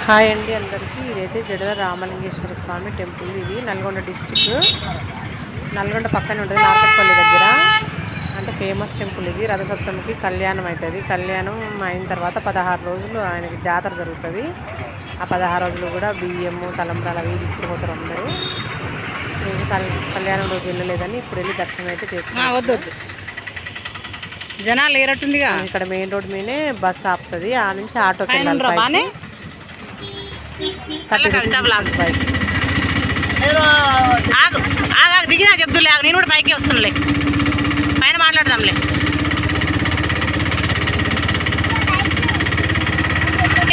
Hi అండి అందరికీ. ఇదైతే జడల రామలింగేశ్వర స్వామి టెంపుల్. ఇది నల్గొండ డిస్టిక్, నల్గొండ పక్కనే ఉంటుంది, నార్కట్పల్లి దగ్గర. అంటే ఫేమస్ టెంపుల్ ఇది. రథసప్తమికి కళ్యాణం అవుతుంది. కళ్యాణం అయిన తర్వాత 16 రోజులు ఆయనకి జాతర జరుగుతుంది. ఆ 16 రోజులు కూడా బియ్యము తలంబ్రాలు అవి తీసుకుపోతారు అందరూ. కళ్యాణం రోజు వెళ్ళలేదని ఇప్పుడు వెళ్ళి దర్శనం అయితే చేసుకున్నాం. వద్దు జనాలు ఏరట్టుందిగా. ఇక్కడ మెయిన్ రోడ్ మీదనే బస్ ఆపుతుంది. ఆ నుంచి ఆటోకి వెళ్ళాలి. దిగినా చెప్తులే, నేను కూడా పైకి వస్తున్నాలే, పైన మాట్లాడదాంలే.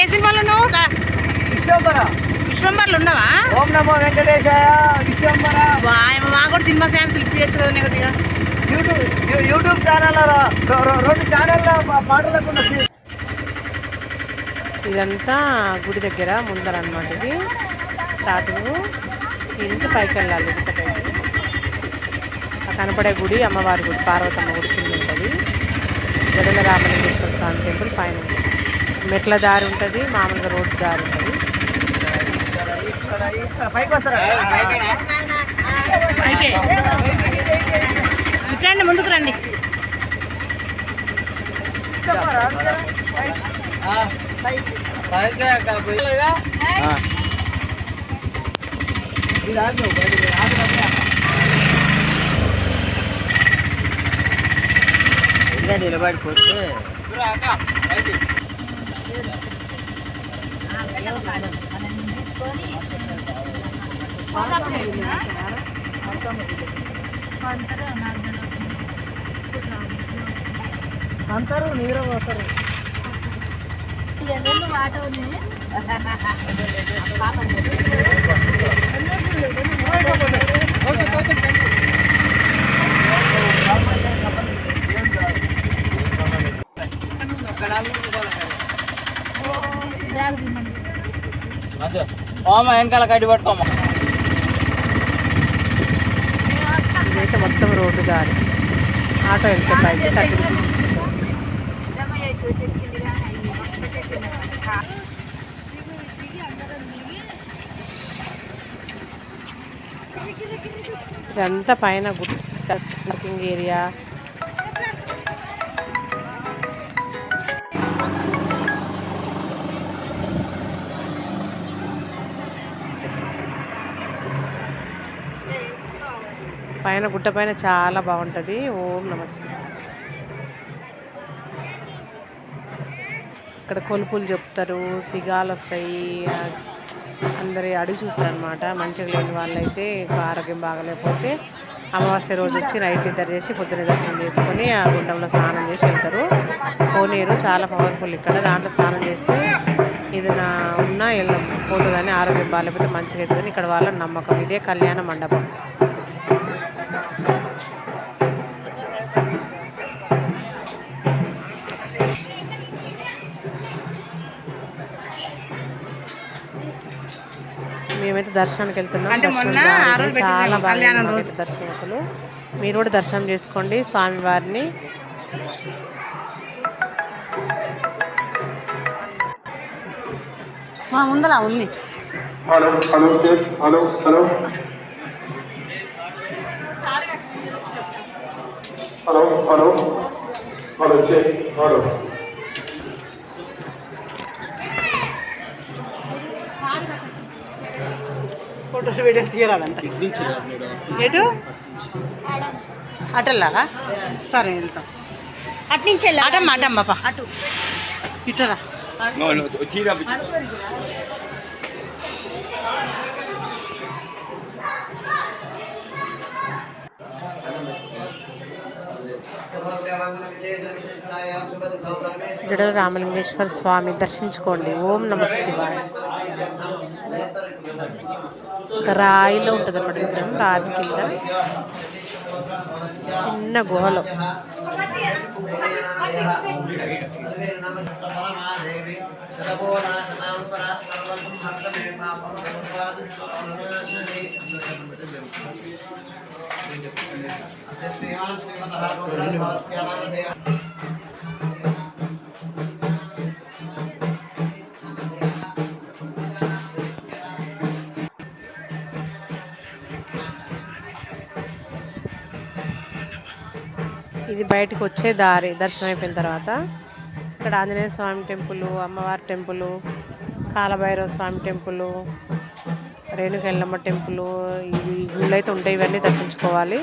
ఏ సినిమాలో నువ్వు విశ్వంబర్లు ఉన్నావా? ఓం నమో వెంకటేశాయ విశ్వంబర. మా కూడా సినిమా ఛానల్స్ ఇప్పించచ్చు కదా నీకు. యూట్యూబ్ ఛానల్ 2 ఛానళ్ళ పాటలకు ఇదంతా గుడి దగ్గర ముందర అనమాట. ఇది స్టార్టింగ్ ఈ నుంచి పైకి వెళ్ళాలి. గుట్టపైకి కనపడే గుడి అమ్మవారి గుడి, పార్వతమ్మ గుడి కింద ఉంటుంది. జడల రామలింగేశ్వర స్వామి టెంపుల్ పైన మెట్ల దారి ఉంటుంది, మామూలుగా రోడ్డు దారి ఉంటుంది. రండి, ముందుకు రండి. నిలబడిపోతే అంటారు నీరు పోతారు. వెనకాల కట్టి పట్టుకోమా. ఇదైతే మొత్తం రోడ్డు దారి. ఆటో వెళ్తే పైకి 30 రూపీస్. ఇదంతా పైన పార్కింగ్ ఏరియా. పైన గుట్ట పైన చాలా బాగుంటుంది. ఓం నమస్తే. ఇక్కడ కొలుపులు చెప్తారు, సిగాలు వస్తాయి, అందరి అడిగి చూస్తారు అనమాట. మంచిగా లేని వాళ్ళైతే ఆరోగ్యం బాగలేకపోతే అమావాస్య రోజు వచ్చి నైట్ నిద్ర చేసి పొద్దున దర్శనం చేసుకొని ఆ గుండంలో స్నానం చేసి వెళ్తారు. కోనేరు చాలా పవర్ఫుల్ ఇక్కడ. దాంట్లో స్నానం చేస్తే ఏదైనా ఉన్నా పోతుందని, ఆరోగ్యం బాగాలేకపోతే మంచిగా అవుతుందని ఇక్కడ వాళ్ళ నమ్మకం. ఇదే కళ్యాణ మండపం. మేమైతే దర్శనానికి వెళ్తున్నాం. చాలా బాగా దర్శనం. అసలు మీరు కూడా దర్శనం చేసుకోండి స్వామివారిని. మా ముందర ఉంది. Hello hello hello hello hello hello hello hello photos video తీయరాదంట. ఎటు అటల్లాగా? సరే వెళ్తాం. అటు నుంచి వెళ్ళి అటమ్మ అటమ్మ అటు ఇటరా. జడల రామలింగేశ్వర స్వామి దర్శించుకోండి. ఓం నమ శివాయ. ఒక రాయిలో ఉంటుంది అన్నమాట విగ్రహం. రావి కింద చిన్న గుహలో. ఇది బయటకు వచ్చే దారి దర్శనం అయిపోయిన తర్వాత. ఇక్కడ ఆంజనేయ స్వామి టెంపుల్, అమ్మవారి టెంపుల్, కాలభైరవ స్వామి టెంపుల్, రేణుక ఎల్లమ్మ టెంపుల్, ఇవి గుళ్ళు అయితే ఉంటాయి. ఇవన్నీ దర్శించుకోవాలి.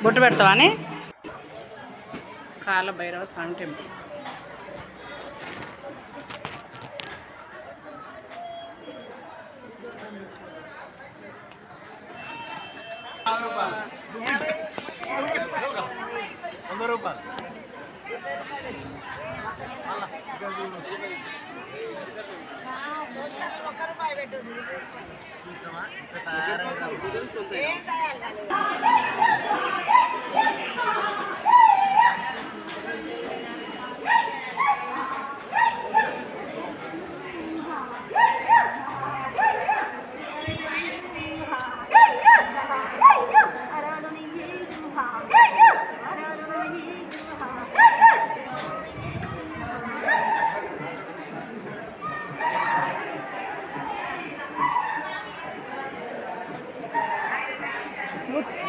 బొట్టు పెడతావా అని కాలభైరవ స్వామి టెంపుల్.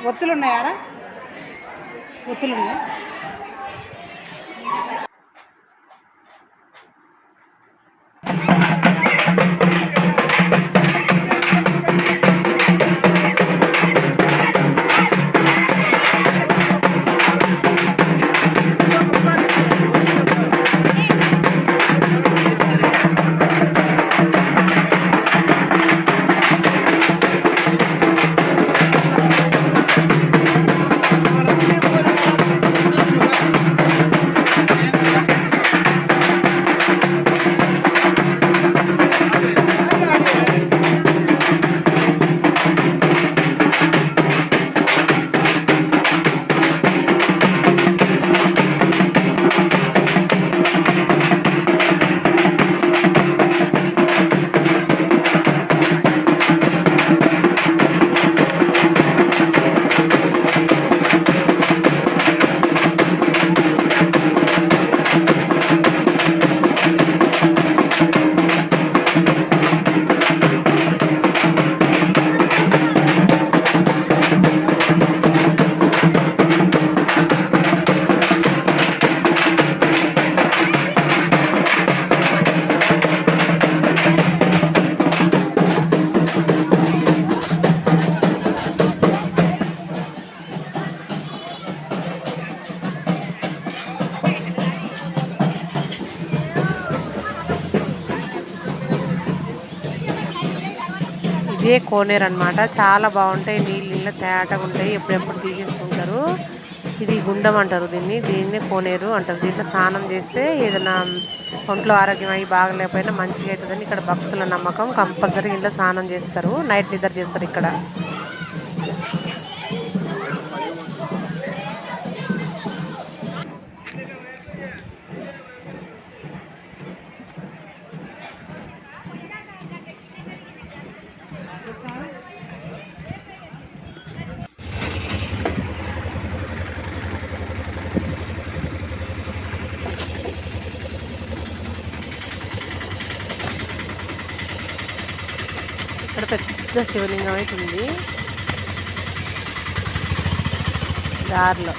ఒత్తులు ఉన్నాయారా? ఒత్తులు ఉన్నాయి. ఇదే కోనేరు అనమాట. చాలా బాగుంటాయి. నీళ్ళు తేటగా ఉంటాయి. ఎప్పుడెప్పుడు తీసేస్తుంటారు. ఇది గుండం అంటారు దీన్ని కోనేరు అంటారు. దీంట్లో స్నానం చేస్తే ఏదైనా ఒంట్లో ఆరోగ్యం అయ్యి బాగలేకపోయినా మంచిగా అవుతుందని ఇక్కడ భక్తుల నమ్మకం. కంపల్సరీ ఇంట్లో స్నానం చేస్తారు. నైట్ నిద్ర చేస్తారు ఇక్కడ. ఇక్కడ పెద్ద శివలింగం అయితే ఉంది దారిలో.